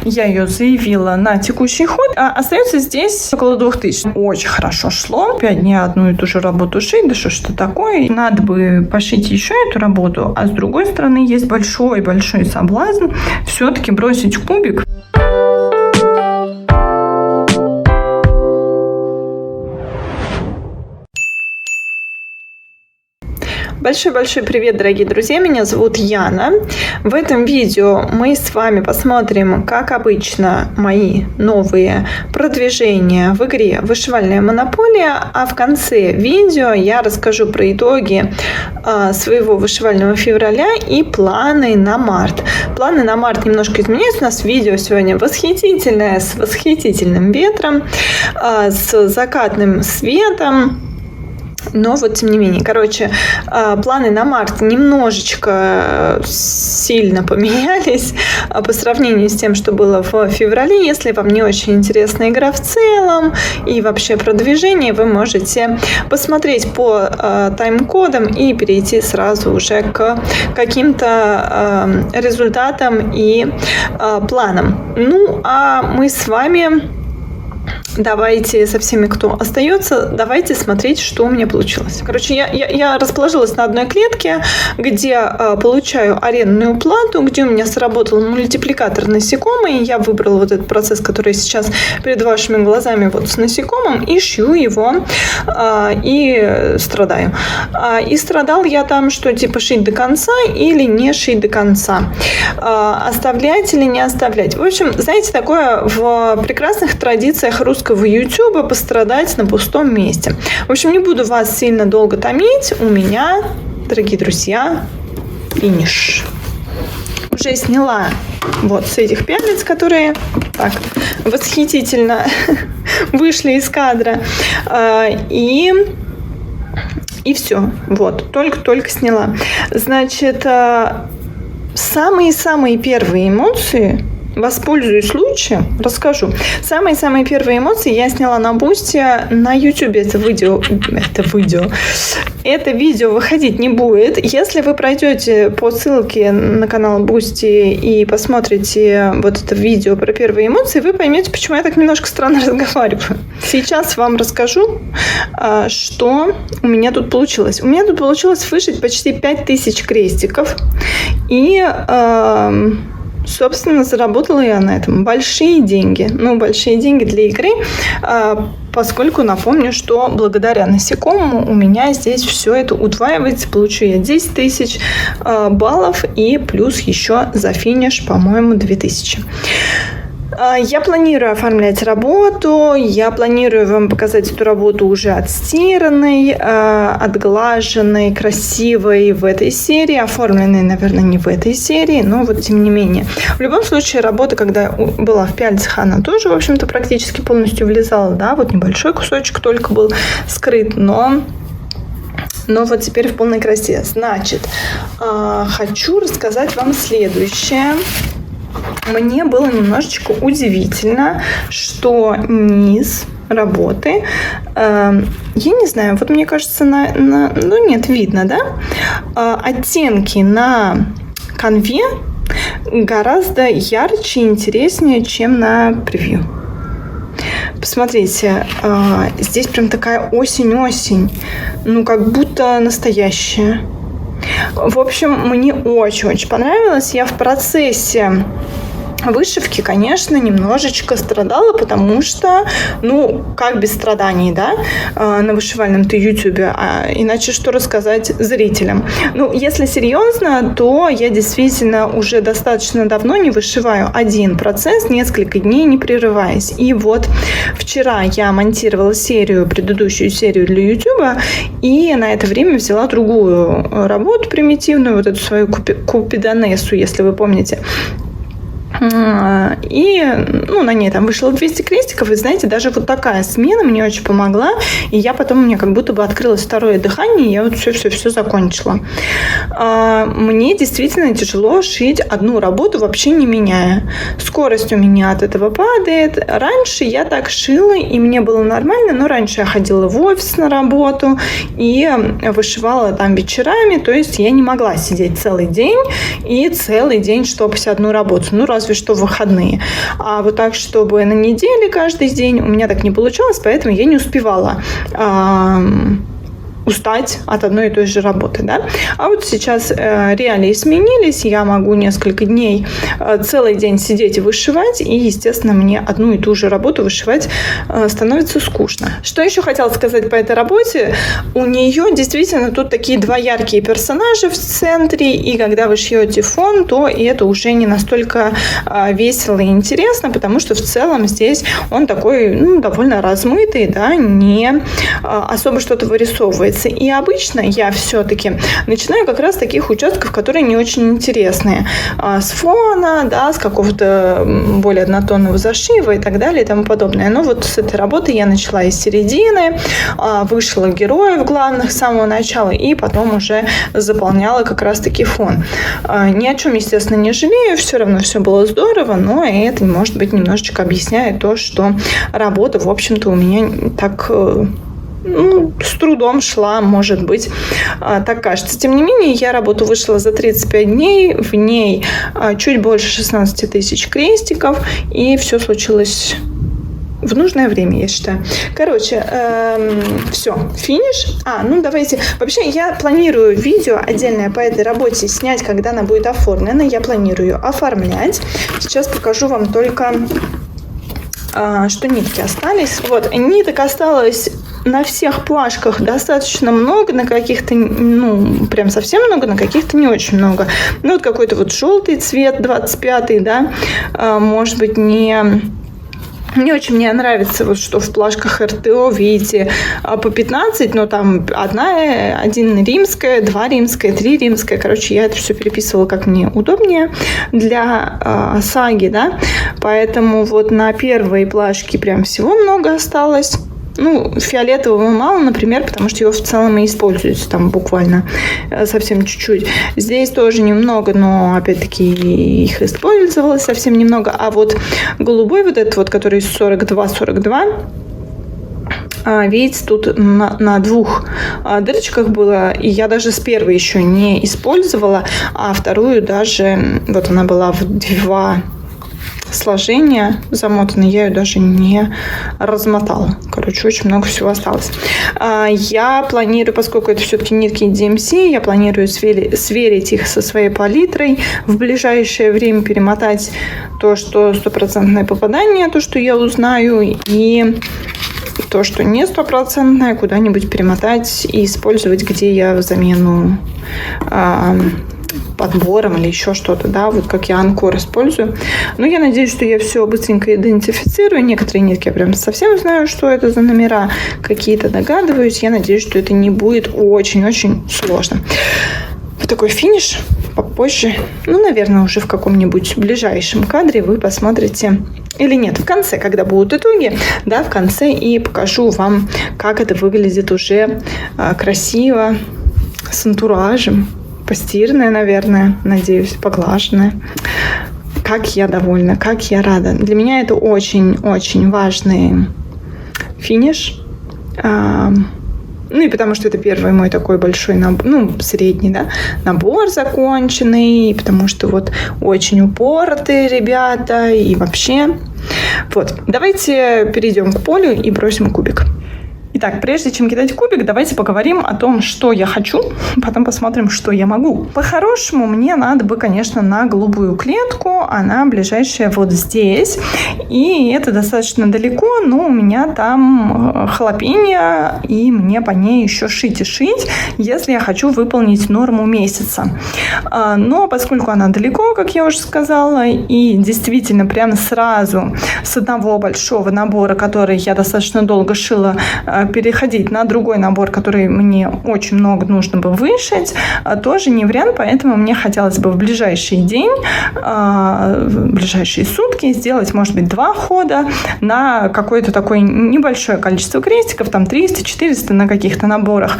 Я ее заявила на текущий ход, а остается здесь около 2000. Очень хорошо шло. 5 дней одну и ту же работу шить, да что такое. Надо бы пошить еще эту работу, а с другой стороны есть большой-большой соблазн все-таки бросить кубик. Большой-большой привет, дорогие друзья! Меня зовут Яна. В этом видео мы с вами посмотрим, как обычно, мои новые продвижения в игре «Вышивальная монополия», а в конце видео я расскажу про итоги своего вышивального февраля и планы на март. Планы на март немножко изменяются. У нас видео сегодня восхитительное, с восхитительным ветром, с закатным светом. Но вот тем не менее, планы на март немножечко сильно поменялись по сравнению с тем, что было в феврале. Если вам не очень интересна игра в целом и вообще продвижение, вы можете посмотреть по тайм-кодам и перейти сразу уже к каким-то результатам и планам. Ну, а мы с вами... Давайте со всеми, кто остается, давайте смотреть, что у меня получилось. Я расположилась на одной клетке, где получаю арендную плату, где у меня сработал мультипликатор насекомый. Я выбрала вот этот процесс, который сейчас перед вашими глазами вот с насекомым, и шью его, и страдаю. И страдал я там, что типа шить до конца или не шить до конца. Оставлять или не оставлять. В общем, знаете, такое в прекрасных традициях русского YouTube пострадать на пустом месте. В общем, не буду вас сильно долго томить. У меня, дорогие друзья, финиш. Уже сняла вот с этих пялец, которые так восхитительно вышли из кадра. И все. Вот, только сняла. Значит, самые первые эмоции... Воспользуюсь случаем, расскажу. Самые первые эмоции я сняла на Бусти, на YouTube. Это видео выходить не будет. Если вы пройдете по ссылке на канал Бусти и посмотрите вот это видео про первые эмоции, вы поймете, почему я так немножко странно разговариваю. Сейчас вам расскажу, что у меня тут получилось. У меня тут получилось вышить почти 5000 крестиков. И... собственно, заработала я на этом большие деньги. Большие деньги для игры, поскольку напомню, что благодаря насекомому у меня здесь все это удваивается. Получу я 10 тысяч баллов и плюс еще за финиш, по-моему, 2000. Я планирую оформлять работу, я планирую вам показать эту работу уже отстиранной, отглаженной, красивой в этой серии, оформленной, наверное, не в этой серии, но вот тем не менее. В любом случае, работа, когда была в пяльцах, она тоже, в общем-то, практически полностью влезала, да, вот небольшой кусочек только был скрыт, но вот теперь в полной красе. Значит, хочу рассказать вам следующее. Мне было немножечко удивительно, что низ работы, я не знаю, вот мне кажется, видно, да? Оттенки на конве гораздо ярче и интереснее, чем на превью. Посмотрите, здесь прям такая осень-осень, как будто настоящая. В общем, мне очень-очень понравилось. Я в процессе вышивки, конечно, немножечко страдала, потому что, как без страданий, да, на вышивальном-то ютубе, иначе что рассказать зрителям. Если серьезно, то я действительно уже достаточно давно не вышиваю один процесс, несколько дней не прерываясь. И вот вчера я монтировала предыдущую серию для ютуба, и на это время взяла другую работу примитивную, вот эту свою купидонессу, если вы помните. И на ней там вышло 200 крестиков, и знаете, даже вот такая смена мне очень помогла, и у меня как будто бы открылось второе дыхание, и я вот все закончила. Мне действительно тяжело шить одну работу, вообще не меняя. Скорость у меня от этого падает. Раньше я так шила, и мне было нормально, но раньше я ходила в офис на работу и вышивала там вечерами, то есть я не могла сидеть целый день штопать одну работу. разве что в выходные. А вот так, чтобы на неделе каждый день, у меня так не получалось, поэтому я не успевала устать от одной и той же работы, да. А вот сейчас реалии сменились, я могу несколько дней целый день сидеть и вышивать, и, естественно, мне одну и ту же работу вышивать становится скучно. Что еще хотела сказать по этой работе? У нее действительно тут такие два яркие персонажа в центре, и когда вы шьете фон, то это уже не настолько весело и интересно, потому что в целом здесь он такой, довольно размытый, да, не особо что-то вырисовывается. И обычно я все-таки начинаю как раз с таких участков, которые не очень интересные. С фона, да, с какого-то более однотонного зашива и так далее и тому подобное. Но вот с этой работы я начала из середины, вышла героев главных с самого начала и потом уже заполняла как раз-таки фон. Ни о чем, естественно, не жалею, все равно все было здорово, но это, может быть, немножечко объясняет то, что работа, в общем-то, у меня так... с трудом шла, может быть, так кажется. Тем не менее, я работу вышла за 35 дней, в ней чуть больше 16 тысяч крестиков, и все случилось в нужное время, я считаю. Короче, все, финиш. Давайте. Вообще, я планирую видео отдельное по этой работе снять, когда она будет оформлена. Я планирую ее оформлять. Сейчас покажу вам только... что нитки остались. Вот, ниток осталось на всех плашках достаточно много, на каких-то, прям совсем много, на каких-то не очень много. Вот какой-то вот желтый цвет, 25-й, да, может быть, не очень мне нравится, вот что в плашках РТО, видите, по 15, но там один римская, 2 римская, 3 римская. Короче, я это все переписывала, как мне удобнее для саги, да. Поэтому вот на первой плашке прям всего много осталось. Фиолетового мало, например, потому что его в целом и используется там буквально совсем чуть-чуть. Здесь тоже немного, но опять-таки их использовалось совсем немного. А вот голубой вот этот вот, который 42, видите, тут на 2 дырочках было, и я даже с первой еще не использовала, а вторую даже, вот она была в 2 сложения замотаны, я ее даже не размотала. Короче, очень много всего осталось. Я планирую, поскольку это все-таки нитки DMC, я планирую сверить их со своей палитрой, в ближайшее время перемотать то, что 100% попадание, то, что я узнаю, и то, что не 100%, куда-нибудь перемотать и использовать, где я в замену подбором или еще что-то, да, вот как я анкор использую. Но я надеюсь, что я все быстренько идентифицирую. Некоторые нитки я прям совсем знаю, что это за номера, какие-то догадываюсь. Я надеюсь, что это не будет очень-очень сложно. Вот такой финиш попозже. Наверное, уже в каком-нибудь ближайшем кадре вы посмотрите. Или нет, в конце, когда будут итоги, да, в конце и покажу вам, как это выглядит уже красиво, с антуражем. Постиранная, наверное, надеюсь, поглаженная. Как я довольна, как я рада. Для меня это очень-очень важный финиш. И потому что это первый мой такой большой набор, средний, да, набор законченный, потому что вот очень упоротые ребята и вообще. Вот, давайте перейдем к полю и бросим кубик. Итак, прежде чем кидать кубик, давайте поговорим о том, что я хочу, потом посмотрим, что я могу. По-хорошему, мне надо бы, конечно, на голубую клетку, она ближайшая вот здесь, и это достаточно далеко, но у меня там халапеньо, и мне по ней еще шить и шить, если я хочу выполнить норму месяца. Но поскольку она далеко, как я уже сказала, и действительно прям сразу с одного большого набора, который я достаточно долго шила, переходить на другой набор, который мне очень много нужно бы вышить, тоже не вариант, поэтому мне хотелось бы в ближайший день, в ближайшие сутки сделать, может быть, 2 хода на какое-то такое небольшое количество крестиков, там 300-400 на каких-то наборах,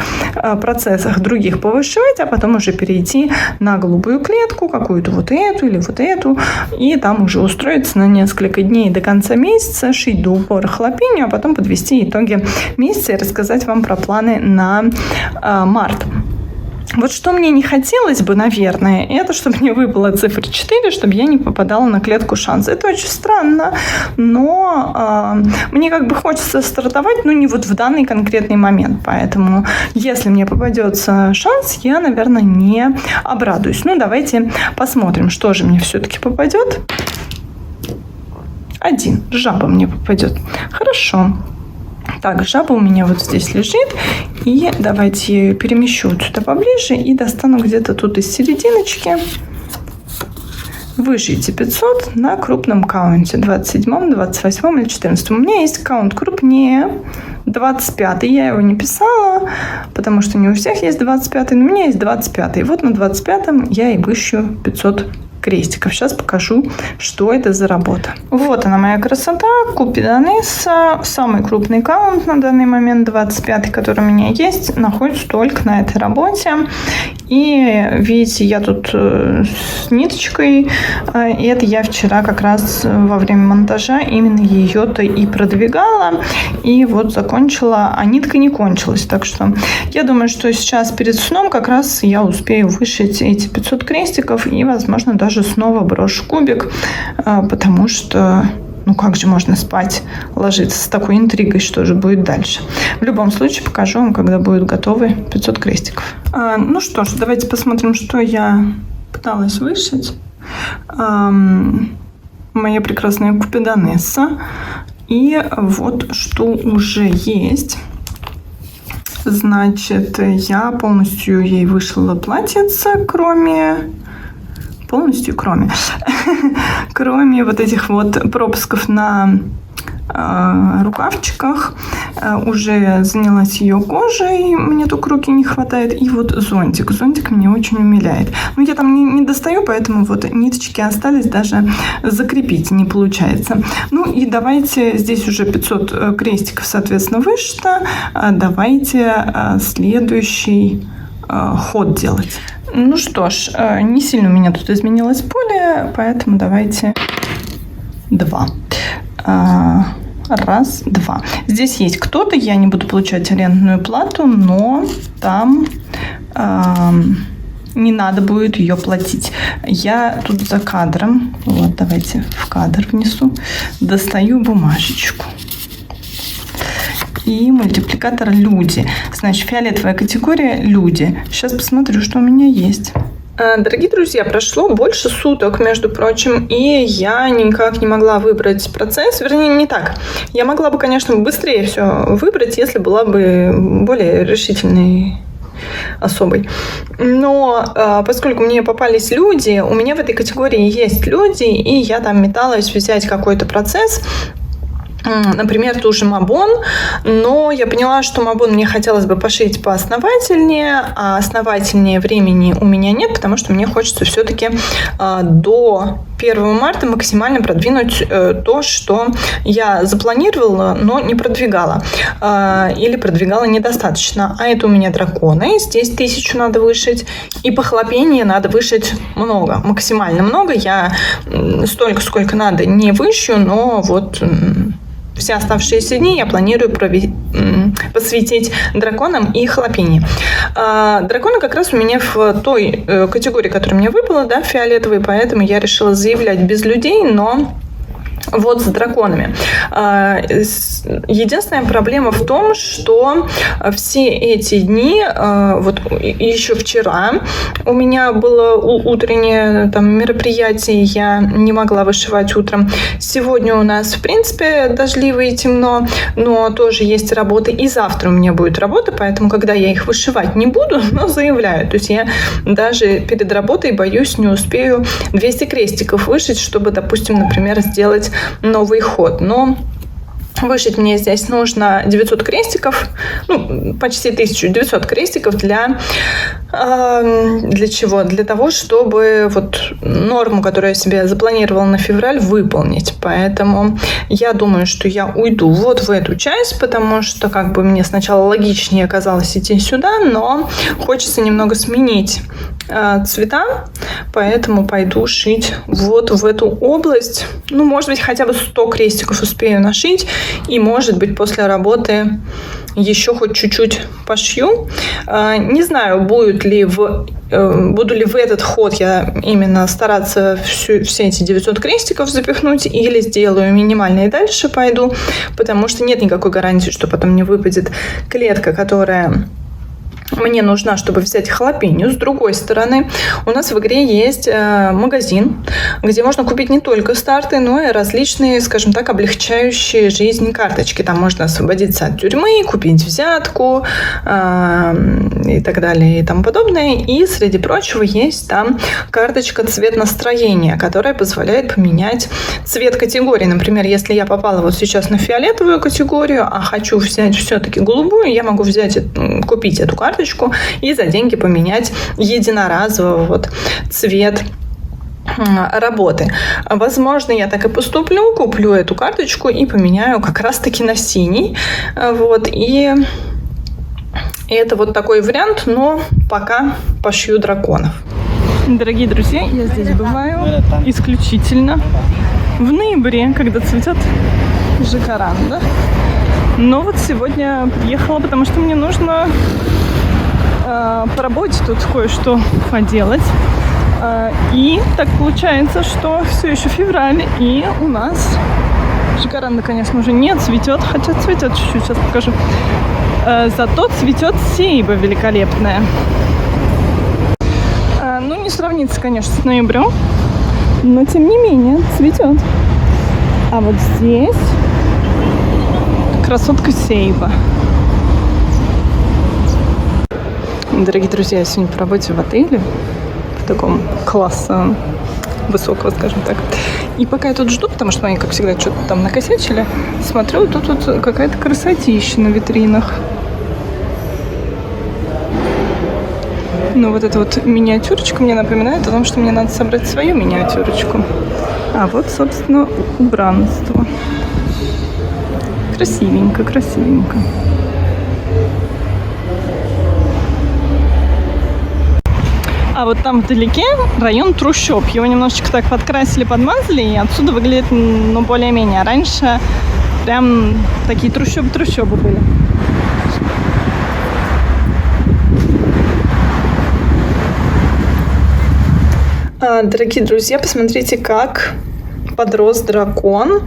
процессах других повышивать, а потом уже перейти на голубую клетку, какую-то вот эту или вот эту, и там уже устроиться на несколько дней до конца месяца, шить до упора халапеньо, а потом подвести итоги месяца и рассказать вам про планы на март. Вот что мне не хотелось бы, наверное, это чтобы мне выпала цифра 4, чтобы я не попадала на клетку шанса. Это очень странно, но мне как бы хочется стартовать, но не вот в данный конкретный момент. Поэтому, если мне попадется шанс, я, наверное, не обрадуюсь. Ну, давайте посмотрим, что же мне все-таки попадет. 1. Жаба мне попадет. Хорошо. Так, жаба у меня вот здесь лежит. И давайте я ее перемещу сюда поближе и достану где-то тут из серединочки. Выжите 500 на крупном каунте. 27, 28 или 14. У меня есть каунт крупнее. 25. Я его не писала, потому что не у всех есть 25. Но у меня есть 25. И вот на 25 я и вышью 500 крестиков. Сейчас покажу, что это за работа. Вот она, моя красота. Купиданесса. Самый крупный каунт на данный момент, 25, который у меня есть, находится только на этой работе. И видите, я тут с ниточкой. И это я вчера как раз во время монтажа именно ее-то и продвигала. И вот закончила, а нитка не кончилась. Так что я думаю, что сейчас перед сном как раз я успею вышить эти 500 крестиков и, возможно, даже снова брошу кубик, потому что, ну как же можно спать, ложиться с такой интригой, что же будет дальше. В любом случае покажу вам, когда будут готовы 500 крестиков. Ну что ж, давайте посмотрим, что я пыталась вышить. Моя прекрасная Купиданесса. И вот что уже есть. Значит, я полностью ей вышила платьице, кроме вот этих вот пропусков на рукавчиках. Уже занялась ее кожей, мне только руки не хватает. И вот зонтик. Зонтик меня очень умиляет. Но я там не достаю, поэтому вот ниточки остались, даже закрепить не получается. Ну и давайте, здесь уже 500 крестиков, соответственно, вышито. Давайте следующий ход делать. Ну что ж, не сильно у меня тут изменилось поле, поэтому давайте 2. 1, 2. Здесь есть кто-то, я не буду получать арендную плату, но там не надо будет ее платить. Я тут за кадром, вот давайте в кадр внесу, достаю бумажечку. И мультипликатор люди. Значит, фиолетовая категория люди. Сейчас посмотрю, что у меня есть. Дорогие друзья, прошло больше суток, между прочим, и я никак не могла выбрать процесс. Вернее, не так. Я могла бы, конечно, быстрее все выбрать, если была бы более решительной особой. Но поскольку мне попались люди, у меня в этой категории есть люди, и я там металась взять какой-то процесс. Например, ту же Мабон, но я поняла, что Мабон мне хотелось бы пошить поосновательнее, а основательнее времени у меня нет, потому что мне хочется все-таки до 1 марта максимально продвинуть то, что я запланировала, но не продвигала. Или продвигала недостаточно. А это у меня драконы. Здесь 1000 надо вышить. И похлопения надо вышить много. Максимально много. Я столько, сколько надо, не вышью, но вот все оставшиеся дни я планирую посвятить драконам и хлопении. Драконы как раз у меня в той категории, которая мне выпала, да, фиолетовые, поэтому я решила заявлять без людей, но вот с драконами. Единственная проблема в том, что все эти дни, вот еще вчера у меня было утреннее там мероприятие, я не могла вышивать утром. Сегодня у нас, в принципе, дождливо и темно, но тоже есть работа. И завтра у меня будет работа, поэтому, когда я их вышивать не буду, но заявляю. То есть я даже перед работой боюсь, не успею 200 крестиков вышить, чтобы, допустим, например, сделать новый ход. Но вышить мне здесь нужно 900 крестиков, ну, почти 1900 крестиков для чего? Для того, чтобы вот норму, которую я себе запланировала на февраль, выполнить. Поэтому я думаю, что я уйду вот в эту часть, потому что как бы мне сначала логичнее казалось идти сюда, но хочется немного сменить цвета, поэтому пойду шить вот в эту область. Ну, может быть, хотя бы 100 крестиков успею нашить, и, может быть, после работы еще хоть чуть-чуть пошью. Не знаю, буду ли в этот ход я именно стараться все эти 900 крестиков запихнуть или сделаю минимально и дальше пойду, потому что нет никакой гарантии, что потом не выпадет клетка, которая мне нужна, чтобы взять халапеньо. С другой стороны, у нас в игре есть магазин, где можно купить не только старты, но и различные, скажем так, облегчающие жизнь карточки. Там можно освободиться от тюрьмы, купить взятку и так далее и тому подобное. И, среди прочего, есть там карточка «Цвет настроения», которая позволяет поменять цвет категории. Например, если я попала вот сейчас на фиолетовую категорию, а хочу взять все-таки голубую, я могу купить эту карточку и за деньги поменять единоразово вот цвет работы. Возможно, я так и поступлю, куплю эту карточку и поменяю как раз-таки на синий. Вот, и это вот такой вариант, но пока пошью драконов. Дорогие друзья, я здесь бываю исключительно в ноябре, когда цветет жакаранда. Но вот сегодня приехала, потому что мне нужно по работе тут кое-что поделать. И так получается, что все еще февраль, и у нас жакаранда, конечно, уже не цветет, хотя цветет чуть-чуть, сейчас покажу. Зато цветет сейба великолепная. Ну, не сравнится, конечно, с ноябрем, но тем не менее цветет. А вот здесь красотка сейба. Дорогие друзья, я сегодня по работе в отеле, в таком классе высокого, скажем так. И пока я тут жду, потому что они, как всегда, что-то там накосячили, смотрю, тут какая-то красотища на витринах. Ну, вот эта вот миниатюрочка мне напоминает о том, что мне надо собрать свою миниатюрочку. А вот, собственно, убранство. Красивенько, красивенько. А вот там вдалеке район трущоб. Его немножечко так подкрасили, подмазали, и отсюда выглядит, ну, более-менее. А раньше прям такие трущобы были. Дорогие друзья, посмотрите, как подрос дракон.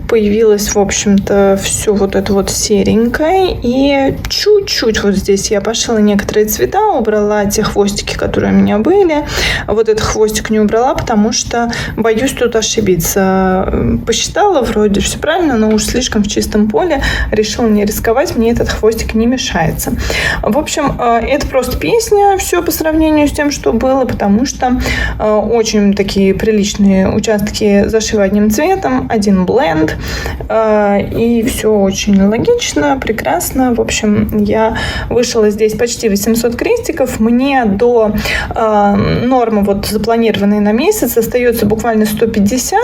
Появилось, в общем-то, все вот это вот серенькое. И чуть-чуть вот здесь я пошила некоторые цвета, убрала те хвостики, которые у меня были. Вот этот хвостик не убрала, потому что боюсь тут ошибиться. Посчитала, вроде все правильно, но уж слишком в чистом поле. Решила не рисковать, мне этот хвостик не мешается. В общем, это просто песня, все по сравнению с тем, что было, потому что очень такие приличные участки зашива одним цветом, один бленд, и все очень логично, прекрасно. В общем, я вышила здесь почти 800 крестиков. Мне до нормы, вот запланированной на месяц, остается буквально 150.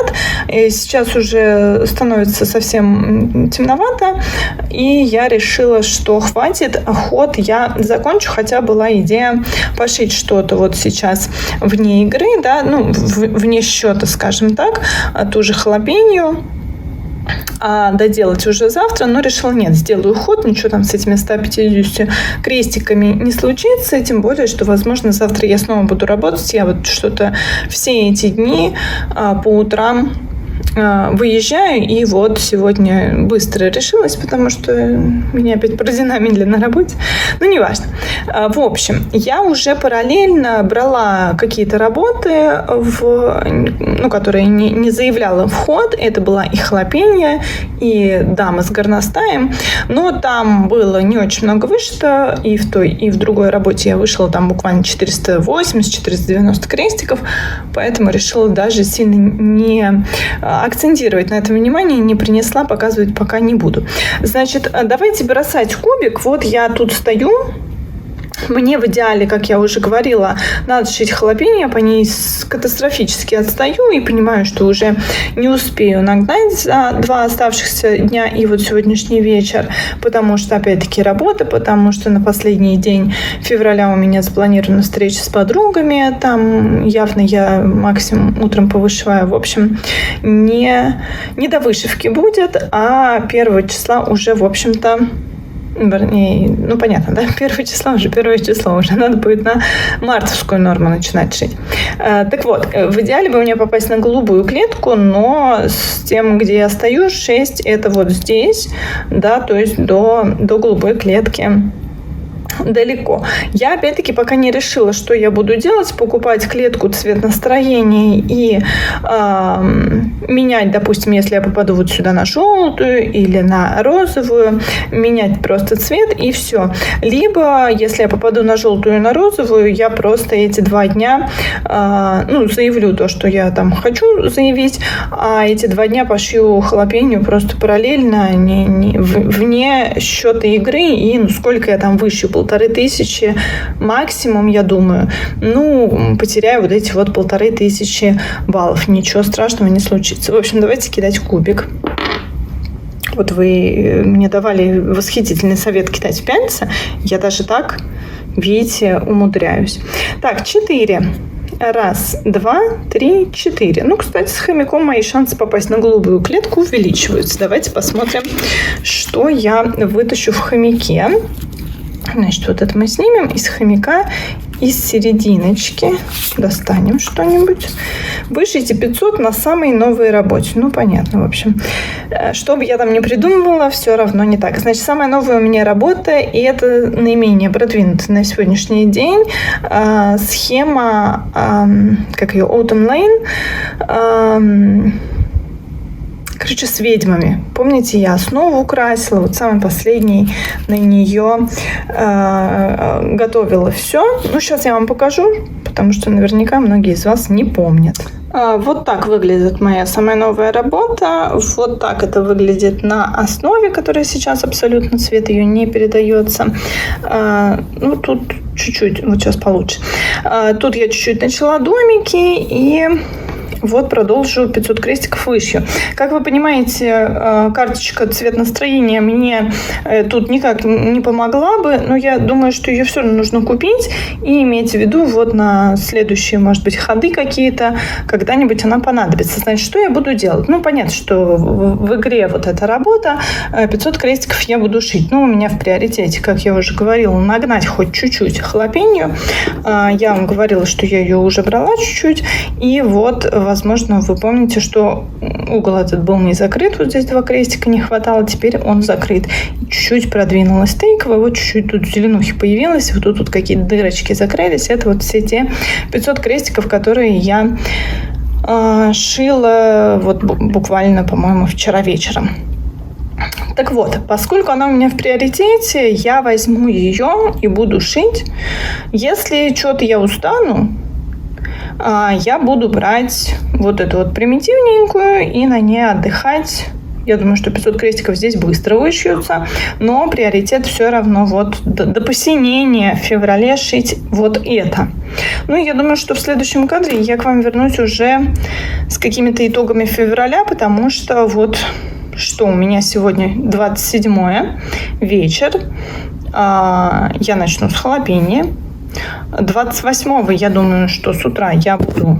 И сейчас уже становится совсем темновато, и я решила, что хватит, ход я закончу, хотя была идея пошить что-то вот сейчас вне игры, да, ну, вне счета, скажем так, ту же халапеньо, доделать уже завтра, но решила, нет, сделаю ход, ничего там с этими 150 крестиками не случится, тем более, что, возможно, завтра я снова буду работать. Я вот что-то все эти дни по утрам выезжаю, и вот сегодня быстро решилась, потому что меня опять породина медленно на работе. Ну, неважно. В общем, я уже параллельно брала какие-то работы, которые не заявляла в ход. Это была и халапеньо, и дама с горностаем. Но там было не очень много вышито, и в той, и в другой работе я вышла там буквально 480-490 крестиков, поэтому решила даже сильно не акцентировать на этом внимание, не принесла, показывать пока не буду. Значит, давайте бросать кубик. Вот я тут стою. Мне в идеале, как я уже говорила, надо шить халапеньо, по ней катастрофически отстаю и понимаю, что уже не успею нагнать за 2 оставшихся дня и вот сегодняшний вечер, потому что, опять-таки, работа, потому что на последний день февраля у меня запланирована встреча с подругами, там явно я максимум утром повышиваю, в общем, не до вышивки будет, а 1 числа уже, в общем-то, вернее, ну понятно, да, 1 число уже надо будет на мартовскую норму начинать шить. Так вот, в идеале бы мне попасть на голубую клетку, но с тем, где я стою, 6 это вот здесь, да, то есть до голубой клетки далеко. Я, опять-таки, пока не решила, что я буду делать. Покупать клетку, цвет настроения и менять, допустим, если я попаду вот сюда на желтую или на розовую, менять просто цвет и все. Либо, если я попаду на желтую и на розовую, я просто эти 2 дня заявлю то, что я там хочу заявить, а эти 2 дня пошью халапеньо просто параллельно, вне счета игры, и сколько я там вышью, 1500 максимум, я думаю. Потеряю вот эти вот 1500 баллов. Ничего страшного не случится. В общем, давайте кидать кубик. Вот вы мне давали восхитительный совет кидать пяльца. Я даже так, видите, умудряюсь. Так, 4. 1, 2, 3, 4. Кстати, с хомяком мои шансы попасть на голубую клетку увеличиваются. Давайте посмотрим, что я вытащу в хомяке. Значит, вот это мы снимем из хомяка, из серединочки. Достанем что-нибудь. Вышейте 500 на самой новой работе. Понятно, в общем. Что бы я там ни придумывала, все равно не так. Значит, самая новая у меня работа, и это наименее продвинутая на сегодняшний день. Схема, как ее, Autumn Lane. Короче, с ведьмами. Помните, я основу украсила, вот самый последний на нее готовила все. Сейчас я вам покажу, потому что наверняка многие из вас не помнят. Вот так выглядит моя самая новая работа. Вот так это выглядит на основе, которая сейчас абсолютно цвет ее не передается. Тут чуть-чуть, вот сейчас получше. Тут я чуть-чуть начала домики и... Вот продолжу 500 крестиков вышью. Как вы понимаете, карточка цвет настроения мне тут никак не помогла бы, но я думаю, что ее все равно нужно купить и иметь в виду вот на следующие, может быть, ходы какие-то, когда-нибудь она понадобится. Значит, что я буду делать? Понятно, что в игре вот эта работа, 500 крестиков я буду шить. У меня в приоритете, как я уже говорила, нагнать хоть чуть-чуть халапеньо. Я вам говорила, что я ее уже брала чуть-чуть, и вот, возможно, вы помните, что угол этот был не закрыт. Вот здесь 2 крестика не хватало. Теперь он закрыт. Чуть-чуть продвинулась тейковая. Вот чуть-чуть тут зеленухи появилось. Вот тут какие-то дырочки закрылись. Это вот все те 500 крестиков, которые я шила вот буквально, по-моему, вчера вечером. Так вот, поскольку она у меня в приоритете, я возьму ее и буду шить. Если что-то я устану, я буду брать вот эту вот примитивненькую и на ней отдыхать. Я думаю, что 500 крестиков здесь быстро вышьются, но приоритет все равно вот до посинения в феврале шить вот это. Я думаю, что в следующем кадре я к вам вернусь уже с какими-то итогами февраля, потому что вот что у меня сегодня 27 вечер. Я начну с халапеньо. 28-го, я думаю, что с утра я буду...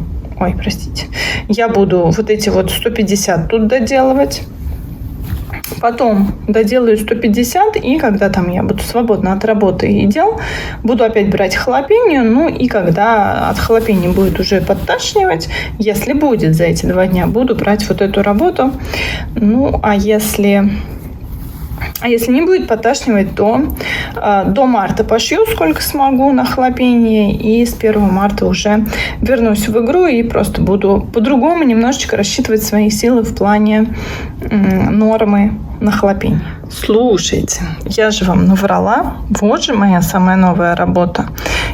Я буду вот эти вот 150 тут доделывать. Потом доделаю 150, и когда там я буду свободна от работы и дел, буду опять брать халапеньо. И когда от халапеньо будет уже подташнивать, если будет за эти 2 дня, буду брать вот эту работу. А если не будет подташнивать, то до марта пошью сколько смогу на халапеньо, и с 1 марта уже вернусь в игру и просто буду по-другому немножечко рассчитывать свои силы в плане нормы на халапеньо. Слушайте, я же вам наврала. Вот же моя самая новая работа.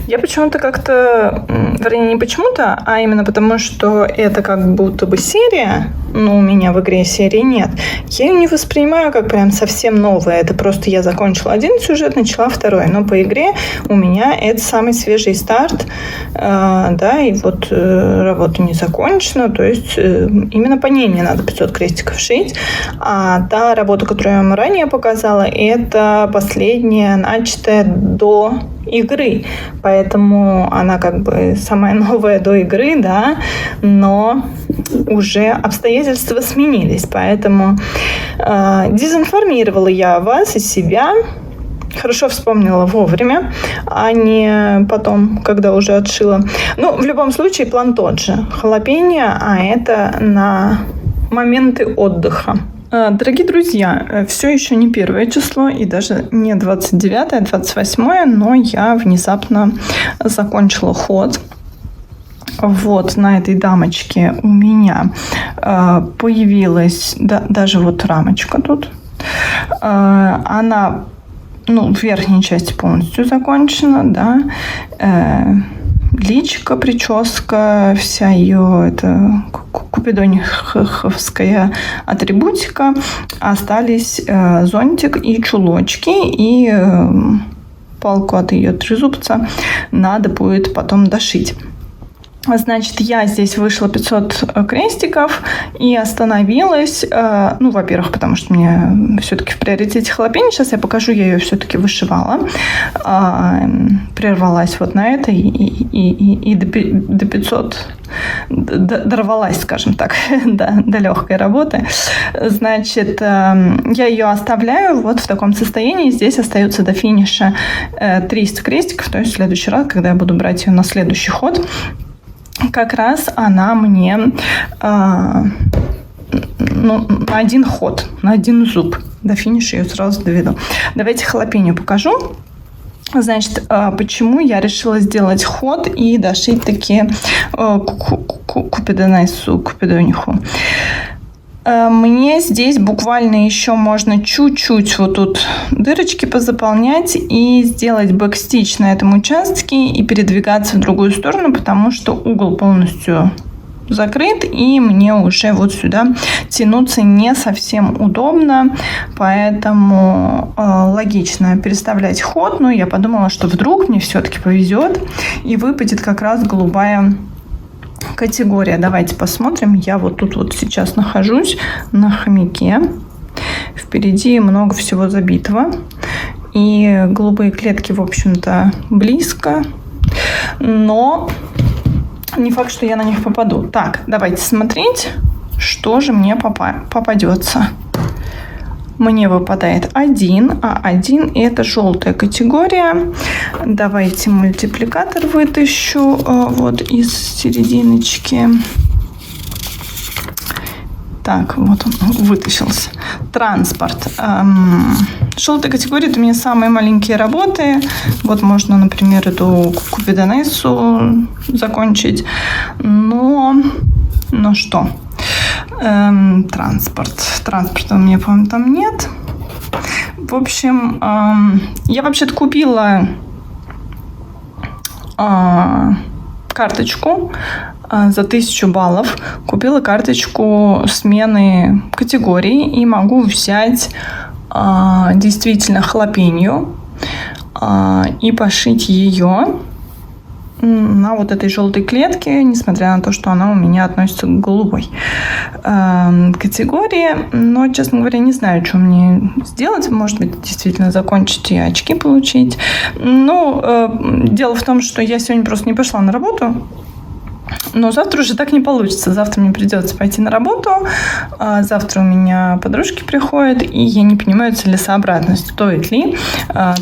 Я почему-то как-то, вернее, не почему-то, а именно потому, что это как будто бы серия, но у меня в игре серии нет. Я ее не воспринимаю как прям совсем новая. Это просто я закончила 1 сюжет, начала 2. Но по игре у меня это самый свежий старт. И вот работа не закончена. То есть именно по ней мне надо 500 крестиков шить. А та работа, которую я вам ранее показала, это последняя, начатая до игры. Поэтому она как бы самая новая до игры, да, но уже обстоятельства сменились. Поэтому дезинформировала я вас и себя. Хорошо вспомнила вовремя, а не потом, когда уже отшила. Ну, в любом случае, план тот же. Халапеньо, а это на моменты отдыха. Дорогие друзья, все еще не 1 число и даже не 29, а 28, но я внезапно закончила ход. Вот на этой дамочке у меня появилась даже вот рамочка тут. Она, ну, в верхней части полностью закончена, да. Личико, прическа, вся ее это купидониховская атрибутика. Остались зонтик и чулочки, и палку от ее трезубца надо будет потом дошить. Значит, я здесь вышла 500 крестиков и остановилась. Ну, во-первых, потому что мне все-таки в приоритете халапеньо. Сейчас я покажу, я ее все-таки вышивала. Прервалась вот на это и до 500 дорвалась, скажем так, до легкой работы. Значит, я ее оставляю вот в таком состоянии. Здесь остается до финиша 300 крестиков. То есть в следующий раз, когда я буду брать ее на следующий ход, как раз она мне на один ход, на один зуб. До финиша ее сразу доведу. Давайте халапеньо покажу. Значит, почему я решила сделать ход и дошить такие купидониху. Мне здесь буквально еще можно чуть-чуть вот тут дырочки позаполнять и сделать бэкстич на этом участке и передвигаться в другую сторону, потому что угол полностью закрыт, и мне уже вот сюда тянуться не совсем удобно, поэтому логично переставлять ход. Но я подумала, что вдруг мне все-таки повезет и выпадет как раз голубая категория. Давайте посмотрим. Я вот тут вот сейчас нахожусь на хомяке. Впереди много всего забитого. И голубые клетки, в общем-то, близко. Но не факт, что я на них попаду. Так, давайте смотреть, что же мне попадется. Мне выпадает 1, а 1 это желтая категория. Давайте мультипликатор вытащу вот из серединочки. Так, вот он вытащился. Транспорт. Желтая категория — это у меня самые маленькие работы. Вот можно, например, эту купидонессу закончить. Но что? Транспорта у меня, по-моему, там нет. В общем, я вообще-то купила карточку за 1000 баллов. Купила карточку смены категорий и могу взять действительно халапеньо и пошить ее на вот этой желтой клетке, несмотря на то, что она у меня относится к голубой категории. Но, честно говоря, не знаю, что мне сделать. Может быть, действительно закончить и очки получить. Ну, дело в том, что я сегодня просто не пошла на работу. Но завтра уже так не получится. Завтра мне придется пойти на работу. Завтра у меня подружки приходят, и я не понимаю целесообразность. Стоит ли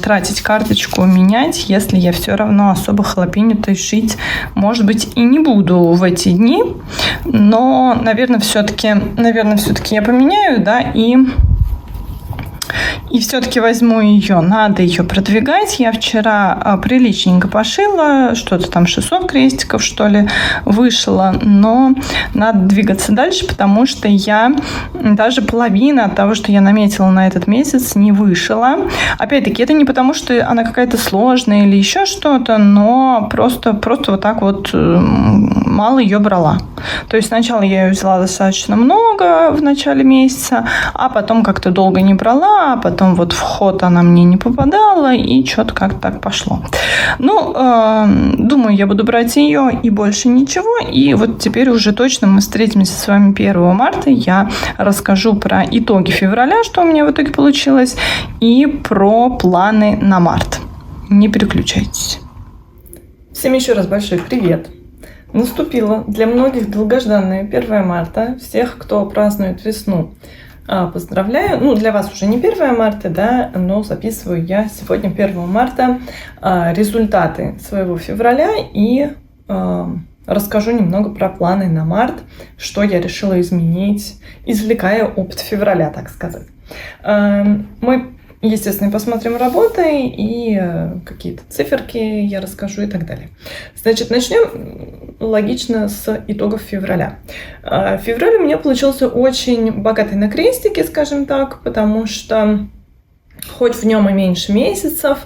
тратить карточку, менять, если я все равно особо халапеньо-то шить, может быть, и не буду в эти дни. Но, наверное, все-таки я поменяю, да, и все-таки возьму ее. Надо ее продвигать. Я вчера приличненько пошила. Что-то там 600 крестиков, что ли, вышила. Но надо двигаться дальше, потому что я даже половина от того, что я наметила на этот месяц, не вышила. Опять-таки, это не потому, что она какая-то сложная или еще что-то, но просто вот так вот мало ее брала. То есть сначала я ее взяла достаточно много в начале месяца, а потом как-то долго не брала, а потом вот в ход она мне не попадала, и что-то как-то так пошло. Ну, думаю, я буду брать ее и больше ничего. И вот теперь уже точно мы встретимся с вами 1 марта. Я расскажу про итоги февраля, что у меня в итоге получилось, и про планы на март. Не переключайтесь. Всем еще раз большой привет. Наступило для многих долгожданное 1 марта. Всех, кто празднует весну, Поздравляю. Ну, для вас уже не 1 марта, да, но записываю я сегодня 1 марта результаты своего февраля и расскажу немного про планы на март, что я решила изменить, извлекая опыт февраля, так сказать. Мы, естественно, посмотрим работы и какие-то циферки я расскажу и так далее. Значит, начнем логично с итогов февраля. Февраль у меня получился очень богатый на крестики, скажем так, потому что хоть в нем и меньше месяцев,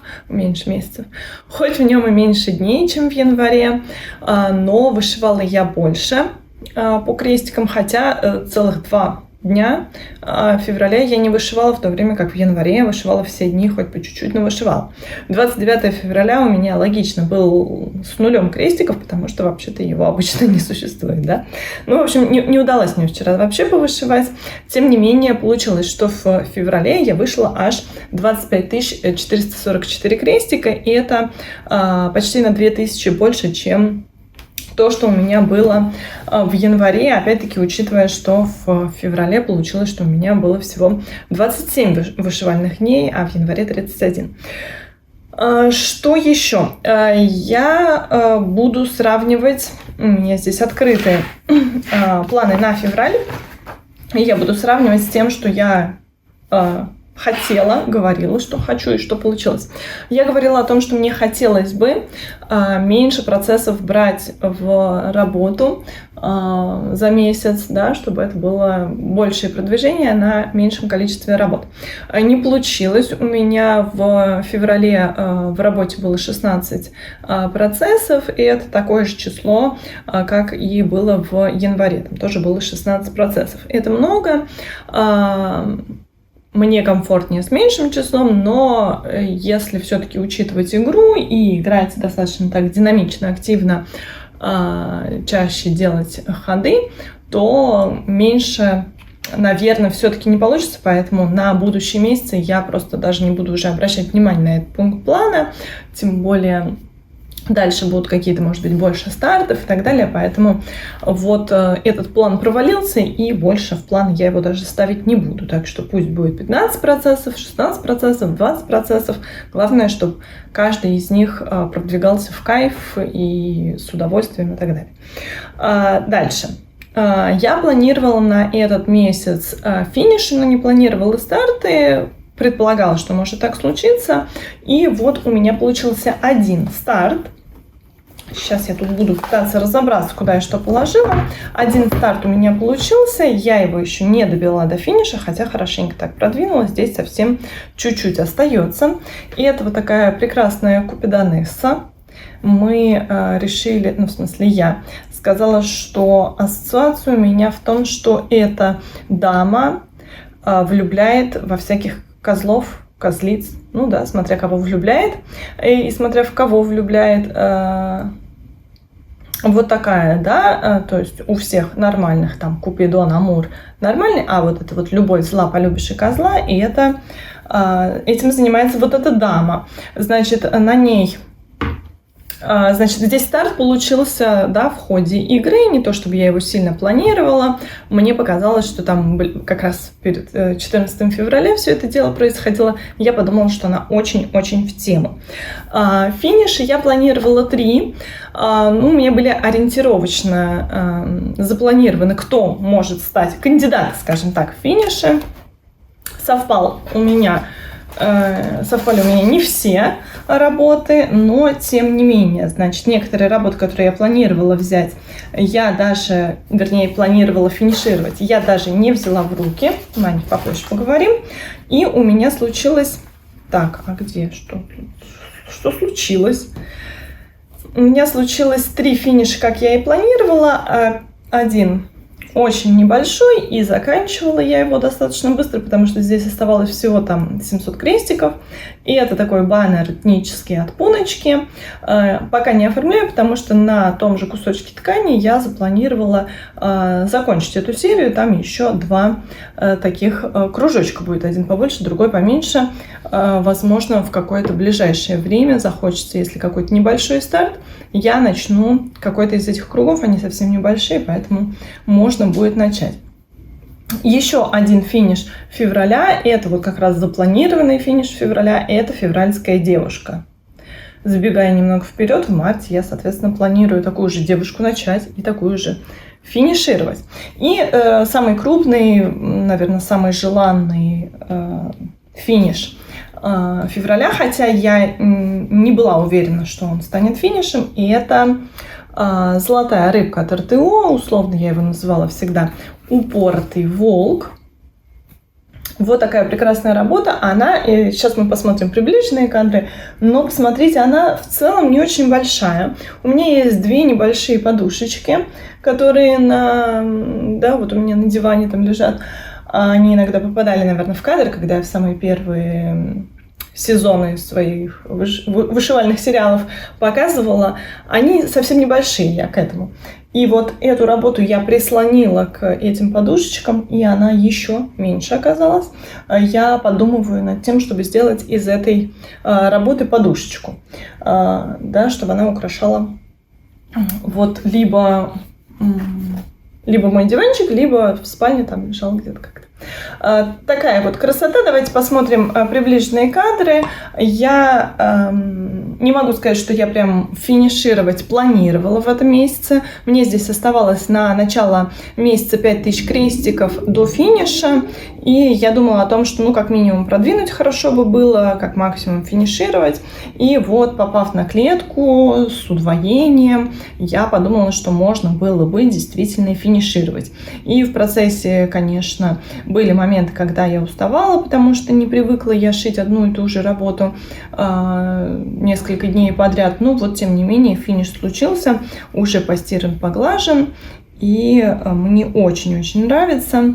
хоть в нем и меньше дней, чем в январе, но вышивала я больше по крестикам, хотя целых 2 дня в феврале я не вышивала, в то время как в январе я вышивала все дни, хоть по чуть-чуть, но вышивала. 29 февраля у меня логично был с 0 крестиков, потому что вообще-то его обычно не существует, да. Ну, в общем, не удалось мне вчера вообще повышивать. Тем не менее, получилось, что в феврале я вышла аж 25 444 крестика, и это почти на 2000 больше, чем то, что у меня было в январе, опять-таки учитывая, что в феврале получилось, что у меня было всего 27 вышивальных дней, а в январе 31. Что еще? Я буду сравнивать, у меня здесь открытые планы на февраль, и я буду сравнивать с тем, что я говорила, что хочу и что получилось. Я говорила о том, что мне хотелось бы меньше процессов брать в работу за месяц, да, чтобы это было большее продвижение на меньшем количестве работ. Не получилось. У меня в феврале в работе было 16 процессов, и это такое же число, как и было в январе. Там тоже было 16 процессов. Это много. Мне комфортнее с меньшим числом, но если все-таки учитывать игру и играть достаточно так динамично, активно, чаще делать ходы, то меньше, наверное, все-таки не получится, поэтому на будущие месяцы я просто даже не буду уже обращать внимание на этот пункт плана, тем более дальше будут какие-то, может быть, больше стартов и так далее, поэтому вот этот план провалился, и больше в план я его даже ставить не буду. Так что пусть будет 15 процессов, 16 процессов, 20 процессов. Главное, чтобы каждый из них продвигался в кайф и с удовольствием и так далее. Дальше. Я планировала на этот месяц финиши, но не планировала старты. Предполагала, что может так случиться. И вот у меня получился 1 старт. Сейчас я тут буду пытаться разобраться, куда я что положила. 1 старт у меня получился. Я его еще не довела до финиша, хотя хорошенько так продвинулась. Здесь совсем чуть-чуть остается. И это вот такая прекрасная купиданесса. Мы решили, ну в смысле я сказала, что ассоциация у меня в том, что эта дама влюбляет во всяких козлов, козлиц, ну да, смотря кого влюбляет, и смотря в кого влюбляет, вот такая, да, то есть у всех нормальных, там, Купидон, Амур нормальный, а вот это вот любовь зла, полюбишь и козла, и это, этим занимается вот эта дама, значит, на ней... Значит, здесь старт получился, да, в ходе игры, не то чтобы я его сильно планировала, мне показалось, что там как раз перед 14 февраля все это дело происходило, я подумала, что она очень-очень в тему. Финиши я планировала 3, ну, у меня были ориентировочно запланированы, кто может стать кандидат, скажем так, в финише. Совпали у меня не все работы, но тем не менее, значит, некоторые работы, которые я планировала взять, я даже, вернее, планировала финишировать, я даже не взяла в руки, мы о них попозже поговорим, и у меня случилось, так, а где, что случилось? У меня случилось 3 финиша, как я и планировала, 1 очень небольшой, и заканчивала я его достаточно быстро, потому что здесь оставалось всего там 700 крестиков, и это такой баннер этнический от Пуночки. Пока не оформляю, потому что на том же кусочке ткани я запланировала закончить эту серию, там еще 2 таких кружочка будет, один побольше, другой поменьше, возможно, в какое-то ближайшее время захочется, если какой-то небольшой старт, я начну какой-то из этих кругов, они совсем небольшие, поэтому можно будет начать. Еще один финиш февраля, это вот как раз запланированный финиш февраля, это февральская девушка. Забегая немного вперед, в марте я, соответственно, планирую такую же девушку начать и такую же финишировать. И самый крупный, наверное, самый желанный финиш февраля, хотя я не была уверена, что он станет финишем, и это золотая рыбка от РТО, условно я его называла всегда упоротый волк. Вот такая прекрасная работа. Она, сейчас мы посмотрим приближенные кадры, но посмотрите, она в целом не очень большая. У меня есть две небольшие подушечки, которые вот у меня на диване там лежат. Они иногда попадали, наверное, в кадр, когда я в самые первые сезоны своих вышивальных сериалов показывала. Они совсем небольшие, я к этому. И вот эту работу я прислонила к этим подушечкам, и она еще меньше оказалась. Я подумываю над тем, чтобы сделать из этой работы подушечку, да, чтобы она украшала вот либо мой диванчик, либо в спальне там лежал где-то как-то. Такая вот красота. Давайте посмотрим приближенные кадры. Я не могу сказать, что я прям финишировать планировала в этом месяце. Мне здесь оставалось на начало месяца 5000 крестиков до финиша. И я думала о том, что как минимум продвинуть хорошо бы было, как максимум финишировать. И вот, попав на клетку с удвоением, я подумала, что можно было бы действительно финишировать. И в процессе, конечно, были моменты, когда я уставала, потому что не привыкла я шить одну и ту же работу несколько дней подряд. Но вот, тем не менее, финиш случился, уже постиран, поглажен. И мне очень-очень нравится,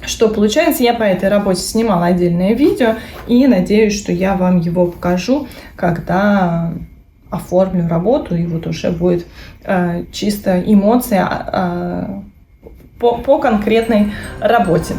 что получается. Я по этой работе снимала отдельное видео и надеюсь, что я вам его покажу, когда оформлю работу, и вот уже будет чисто эмоция по конкретной работе.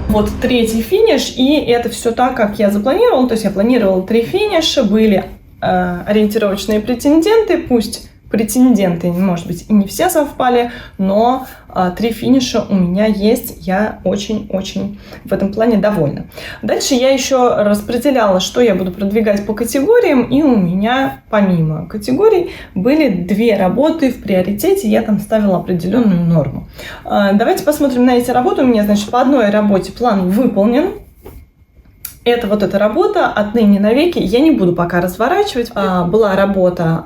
Вот третий финиш, и это все так, как я запланировала. То есть я планировала 3 финиша, были ориентировочные претенденты, пусть претенденты, может быть, и не все совпали, но 3 финиша у меня есть. Я очень-очень в этом плане довольна. Дальше я еще распределяла, что я буду продвигать по категориям, и у меня помимо категорий были 2 работы в приоритете, я там ставила определенную норму. Давайте посмотрим на эти работы. У меня, значит, по одной работе план выполнен. Это вот эта работа «Отныне навеки». Я не буду пока разворачивать. Была работа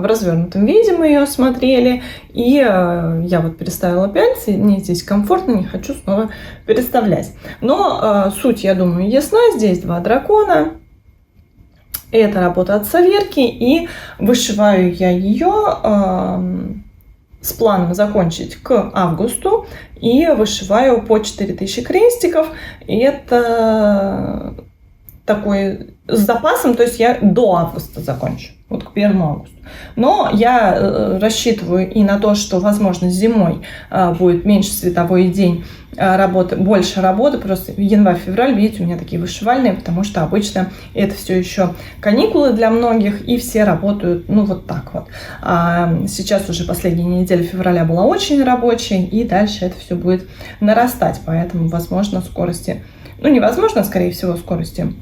в развернутом виде, мы ее смотрели. И я вот переставила пяльцы. Мне здесь комфортно, не хочу снова переставлять. Но суть, я думаю, ясна. Здесь 2 дракона. Это работа от Саверки. И вышиваю я ее с планом закончить к августу, и вышиваю по 4000 крестиков. И это такой с запасом, то есть я до августа закончу, вот к 1 августа. Но я рассчитываю и на то, что, возможно, зимой будет меньше световой день, работы, больше работы. Просто январь-февраль, видите, у меня такие вышивальные, потому что обычно это все еще каникулы для многих, и все работают, вот так вот. Сейчас уже последняя неделя февраля была очень рабочей, и дальше это все будет нарастать, поэтому, возможно, скорости, невозможно, скорее всего, скорости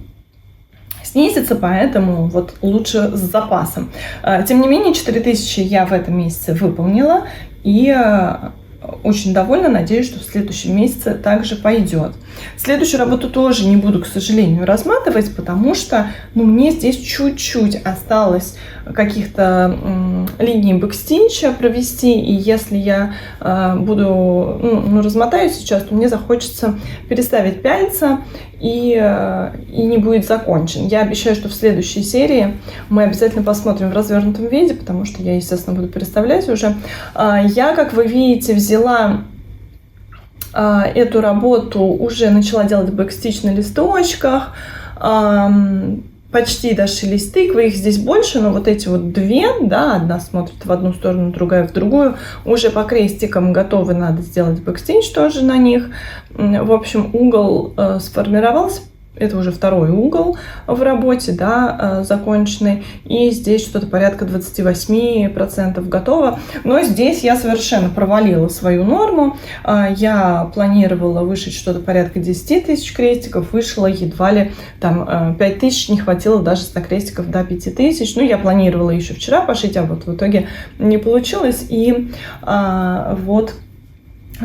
снизится, поэтому вот лучше с запасом. Тем не менее, 4000 я в этом месяце выполнила, и очень довольна, надеюсь, что в следующем месяце также пойдет. Следующую работу тоже не буду, к сожалению, разматывать, потому что мне здесь чуть-чуть осталось каких-то линий бэкстинча провести, и если я буду, размотаю сейчас, то мне захочется переставить пяльца, и не будет закончен. Я обещаю, что в следующей серии мы обязательно посмотрим в развернутом виде, потому что я, естественно, буду переставлять уже. Я, как вы видите, взяла эту работу, уже начала делать бэкстич на листочках, почти дошили тыквы, их здесь больше, но вот эти вот две, да, одна смотрит в одну сторону, другая в другую, уже по крестикам готовы, надо сделать бэкстич тоже на них. В общем, угол сформировался. Это уже второй угол в работе, да, законченный. И здесь что-то порядка 28% готово. Но здесь я совершенно провалила свою норму. Я планировала вышить что-то порядка 10 тысяч крестиков. Вышло едва ли там 5 тысяч. Не хватило даже 100 крестиков до 5 тысяч. Я планировала еще вчера пошить, а вот в итоге не получилось. И вот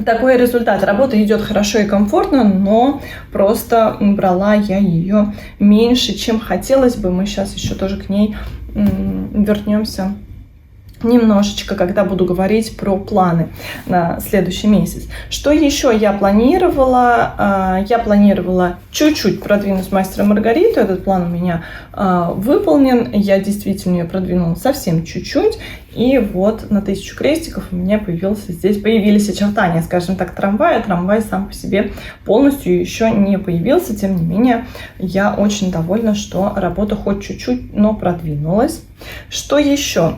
такой результат. Работа идет хорошо и комфортно, но просто брала я ее меньше, чем хотелось бы. Мы сейчас еще тоже к ней вернемся немножечко, когда буду говорить про планы на следующий месяц. Что еще я планировала? Я планировала чуть-чуть продвинуть «Мастера и Маргариту». Этот план у меня выполнен. Я действительно ее продвинула совсем чуть-чуть. И вот на 1000 крестиков у меня появились очертания, скажем так, трамвая. Трамвай сам по себе полностью еще не появился. Тем не менее, я очень довольна, что работа хоть чуть-чуть, но продвинулась. Что еще?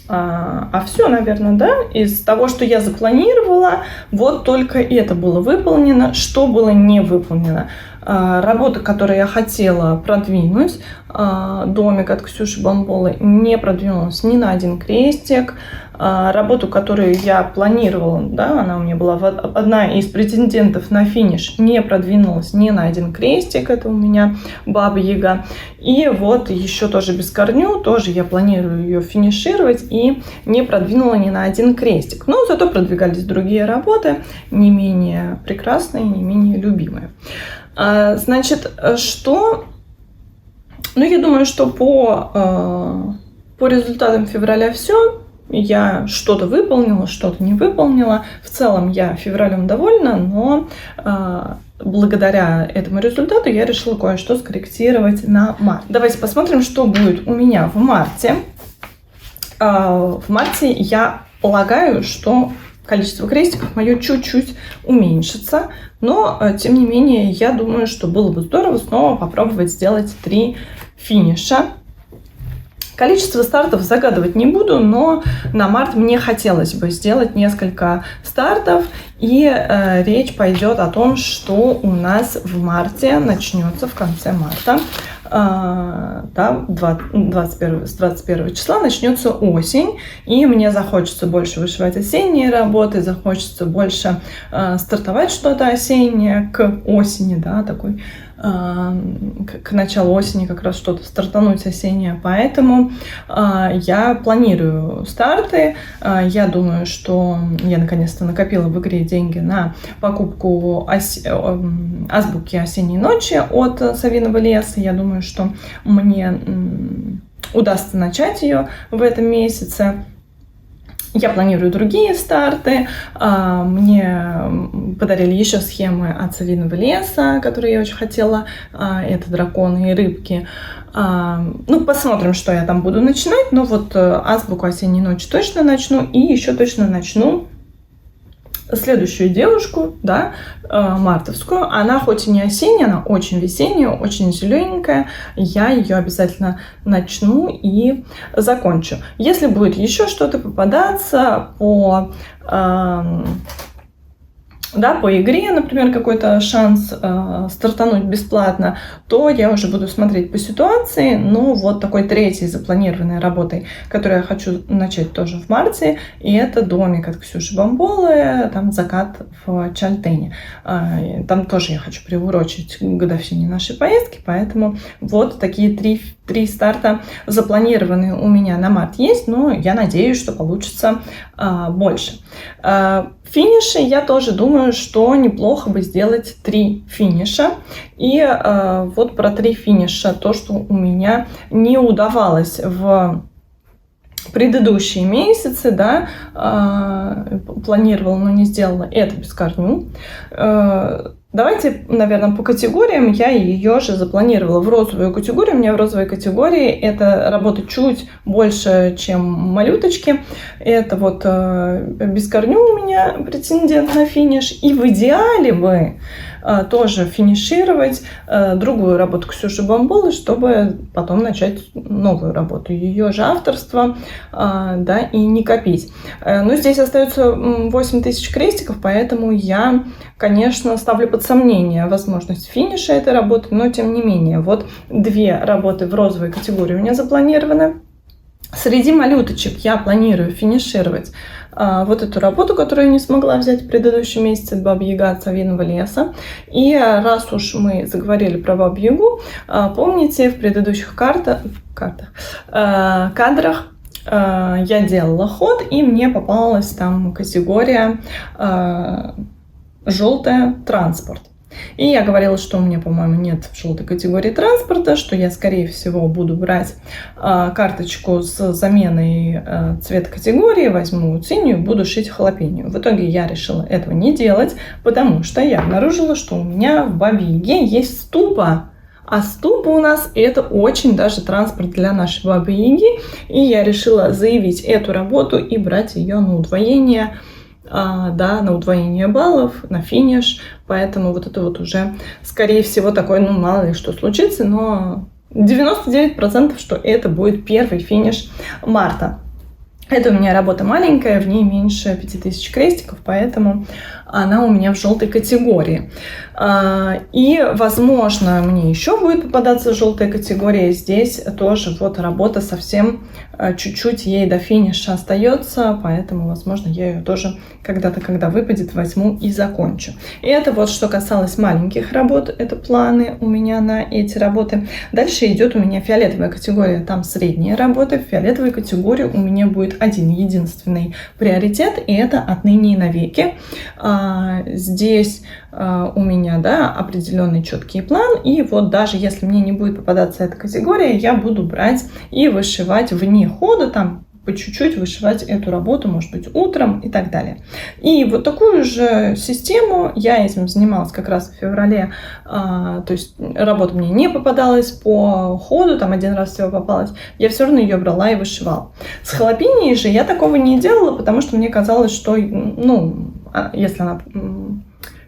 Все, наверное, да, из того, что я запланировала, вот только это было выполнено. Что было не выполнено? Работа, которую я хотела продвинуть, домик от Ксюши Бамболы, не продвинулась ни на один крестик. Работу, которую я планировала, да, она у меня была одна из претендентов на финиш, не продвинулась ни на один крестик. Это у меня Баба Яга. И вот еще тоже без корню, тоже я планирую ее финишировать и не продвинула ни на один крестик. Но зато продвигались другие работы, не менее прекрасные, не менее любимые. Значит, что... я думаю, что по результатам февраля все. Я что-то выполнила, что-то не выполнила. В целом я февралем довольна, но благодаря этому результату я решила кое-что скорректировать на март. Давайте посмотрим, что будет у меня в марте. В марте я полагаю, что количество крестиков мое чуть-чуть уменьшится, но тем не менее я думаю, что было бы здорово снова попробовать сделать 3 финиша. Количество стартов загадывать не буду, но на март мне хотелось бы сделать несколько стартов. И речь пойдет о том, что у нас в марте начнется в конце марта. Да, с 21 числа начнется осень. И мне захочется больше вышивать осенние работы, захочется больше стартовать что-то осеннее к осени, да, такой... к началу осени как раз что-то стартануть осеннее. Поэтому я планирую старты. Я думаю, что я наконец-то накопила в игре деньги на покупку азбуки «Осенней ночи» от Совиного леса. Я думаю, что мне удастся начать ее в этом месяце. Я планирую другие старты. Мне подарили еще схемы от Совиного леса, которые я очень хотела. Это драконы и рыбки. Посмотрим, что я там буду начинать. Но вот азбуку «Осенней ночи» точно начну. И еще точно начну следующую девушку, да, мартовскую. Она хоть и не осенняя, она очень весенняя, очень зелененькая. Я ее обязательно начну и закончу. Если будет еще что-то попадаться по да, по игре, например, какой-то шанс стартануть бесплатно, то я уже буду смотреть по ситуации. Но вот такой третьей запланированной работой, которую я хочу начать тоже в марте, и это домик от Ксюши Бамболы, там закат в Чальтене. Там тоже я хочу приурочить к годовщине нашей поездки, поэтому вот такие три старта запланированные у меня на март есть, но я надеюсь, что получится больше. Финиши я тоже думаю, что неплохо бы сделать 3 финиша. И вот про 3 финиша, то, что у меня не удавалось в предыдущие месяцы, да, планировала, но не сделала, это Бескорню. Давайте, наверное, по категориям. Я ее же запланировала в розовую категорию. У меня в розовой категории это работа чуть больше, чем малюточки. Это вот Бескорню у меня претендент на финиш. И в идеале бы тоже финишировать другую работу Ксюши Бамболы, чтобы потом начать новую работу. Ее же авторство, да, и не копить. Но здесь остается 8000 крестиков, поэтому я, конечно, ставлю под сомнение возможность финиша этой работы, но тем не менее. Вот 2 работы в розовой категории у меня запланированы. Среди малюточек я планирую финишировать вот эту работу, которую я не смогла взять в предыдущем месяце, Баба-Яга от Совиного леса. И раз уж мы заговорили про Бабу-Ягу, помните, в предыдущих кадрах я делала ход, и мне попалась там категория «желтая транспорт». И я говорила, что у меня, по-моему, нет в желтой категории транспорта, что я, скорее всего, буду брать карточку с заменой цвета категории, возьму синюю, буду шить халапеньо. В итоге я решила этого не делать, потому что я обнаружила, что у меня в Бабе-Яге есть ступа. А ступа у нас это очень даже транспорт для нашей Бабы-Яги. И я решила заявить эту работу и брать ее на удвоение, да, на удвоение баллов, на финиш. Поэтому вот это вот уже, скорее всего, такое, ну, мало ли что случится, но 99%, что это будет первый финиш марта. Это у меня работа маленькая, в ней меньше 5000 крестиков, поэтому она у меня в желтой категории. И, возможно, мне еще будет попадаться желтая категория. Здесь тоже вот работа совсем чуть-чуть ей до финиша остается, поэтому, возможно, я ее тоже когда-то, когда выпадет, возьму и закончу. И это вот что касалось маленьких работ, это планы у меня на эти работы. Дальше идет у меня фиолетовая категория, там средние работы. В фиолетовой категории у меня будет один единственный приоритет, и это «Отныне и навеки». Здесь у меня, да, определенный четкий план, и вот даже если мне не будет попадаться эта категория, я буду брать и вышивать вне хода, там по чуть-чуть вышивать эту работу, может быть, утром и так далее. И вот такую же систему я этим занималась как раз в феврале. То есть работа мне не попадалась по ходу, там один раз всего попалась. Я все равно ее брала и вышивала. С халапеньей же я такого не делала, потому что мне казалось, что, ну,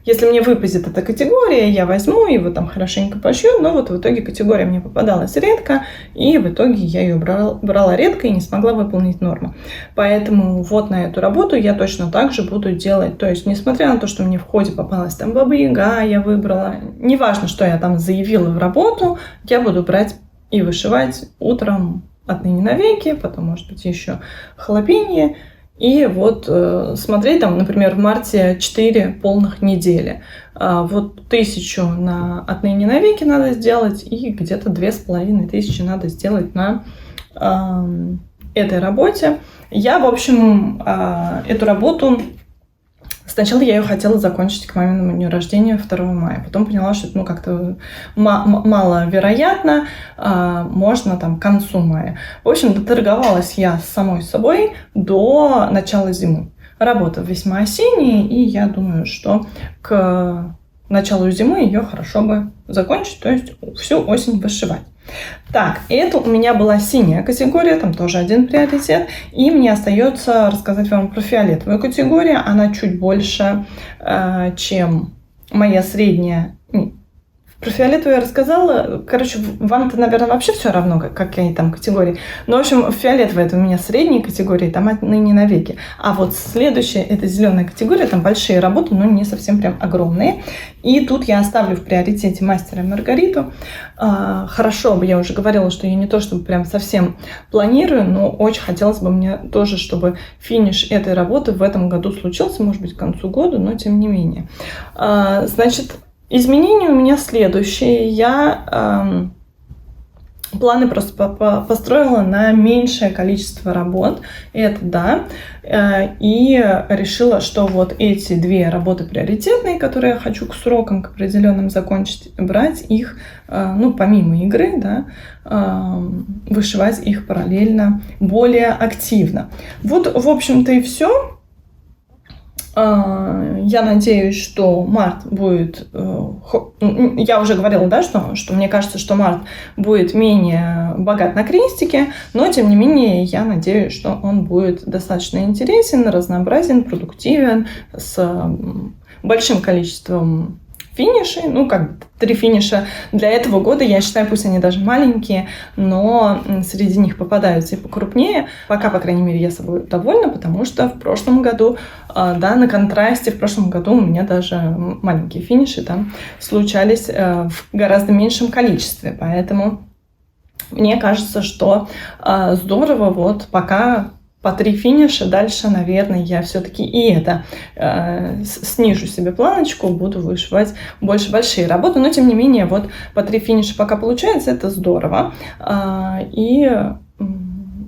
если мне выпадет эта категория, я возьму его там хорошенько пошью, но вот в итоге категория мне попадалась редко, и в итоге я ее брала редко и не смогла выполнить норму. Поэтому вот на эту работу я точно так же буду делать. То есть, несмотря на то, что мне в ходе попалась там Баба-Яга, я выбрала, неважно, что я там заявила в работу, я буду брать и вышивать утром «Отныне навеки», потом, может быть, еще халапенье. И вот смотреть там, например, в марте 4 полных недели. Вот 1000 на «Отныне навеки» надо сделать, и где-то 2500 надо сделать на этой работе. Я, в общем, эту работу... Сначала я ее хотела закончить к маминому дню рождения 2 мая. Потом поняла, что это, ну, как-то маловероятно. Можно там к концу мая. В общем, доторговалась я с самой собой до начала зимы. Работа весьма осенняя, и я думаю, что к началу зимы ее хорошо бы закончить, то есть всю осень вышивать. Так, это у меня была синяя категория, там тоже один приоритет. И мне остается рассказать вам про фиолетовую категорию. Она чуть больше, чем моя средняя. Про фиолетовый я рассказала. Короче, вам-то, наверное, вообще все равно, какие там категории. Но, в общем, фиолетовый — это у меня средней категории, там отныне навеки. А вот следующая — это зеленая категория, там большие работы, но не совсем прям огромные. И тут я оставлю в приоритете «Мастера и Маргариту». Хорошо бы, я уже говорила, что я не то чтобы прям совсем планирую, но очень хотелось бы мне тоже, чтобы финиш этой работы в этом году случился, может быть, к концу года, но тем не менее. Значит, изменения у меня следующие. Я планы просто построила на меньшее количество работ. Это да. И решила, что вот эти две работы приоритетные, которые я хочу к срокам, к определенным закончить, брать их, ну, помимо игры, да, вышивать их параллельно более активно. Вот, в общем-то, и все. Я надеюсь, что март будет... Я уже говорила, да, что мне кажется, что март будет менее богат на крестики, но, тем не менее, я надеюсь, что он будет достаточно интересен, разнообразен, продуктивен, с большим количеством финишей. Ну, как 3 финиша для этого года, я считаю, пусть они даже маленькие, но среди них попадаются и покрупнее. Пока, по крайней мере, я собой довольна, потому что в прошлом году, да, на контрасте, в прошлом году у меня даже маленькие финиши там случались в гораздо меньшем количестве. Поэтому мне кажется, что здорово вот пока по 3 финиша. Дальше, наверное, я все-таки и это снижу себе планочку, буду вышивать больше большие работы. Но, тем не менее, вот по 3 финиша пока получается, это здорово. И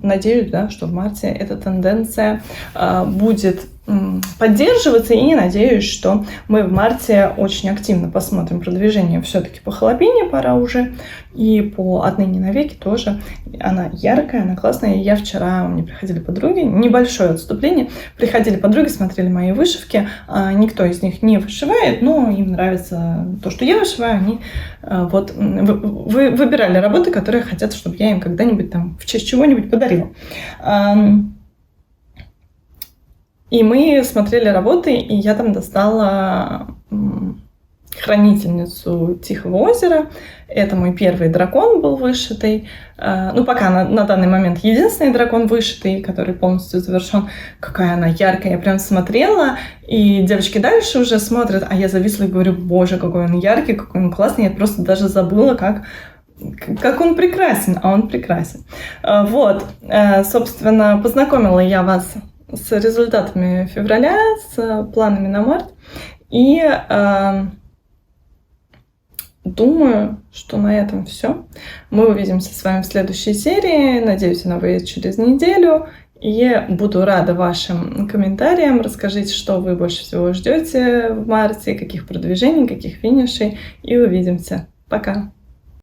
надеюсь, да, что в марте эта тенденция будет поддерживаться, и надеюсь, что мы в марте очень активно посмотрим продвижение все-таки по Холопине, пора уже, и по «Отныне навеки» тоже. Она яркая, она классная. Я вчера, мне приходили подруги, небольшое отступление, приходили подруги, смотрели мои вышивки, никто из них не вышивает, но им нравится то, что я вышиваю, они вот выбирали работы, которые хотят, чтобы я им когда-нибудь там в честь чего-нибудь подарила. И мы смотрели работы, и я там достала хранительницу Тихого озера. Это мой первый дракон был вышитый. Ну, пока на данный момент единственный дракон вышитый, который полностью завершен. Какая она яркая. Я прям смотрела, и девочки дальше уже смотрят, а я зависла и говорю: боже, какой он яркий, какой он классный. Я просто даже забыла, как он прекрасен, а он прекрасен. Вот, собственно, познакомила я вас с результатами февраля, с планами на март. И думаю, что на этом все. Мы увидимся с вами в следующей серии. Надеюсь, она выйдет через неделю. И буду рада вашим комментариям. Расскажите, что вы больше всего ждете в марте, каких продвижений, каких финишей. И увидимся. Пока!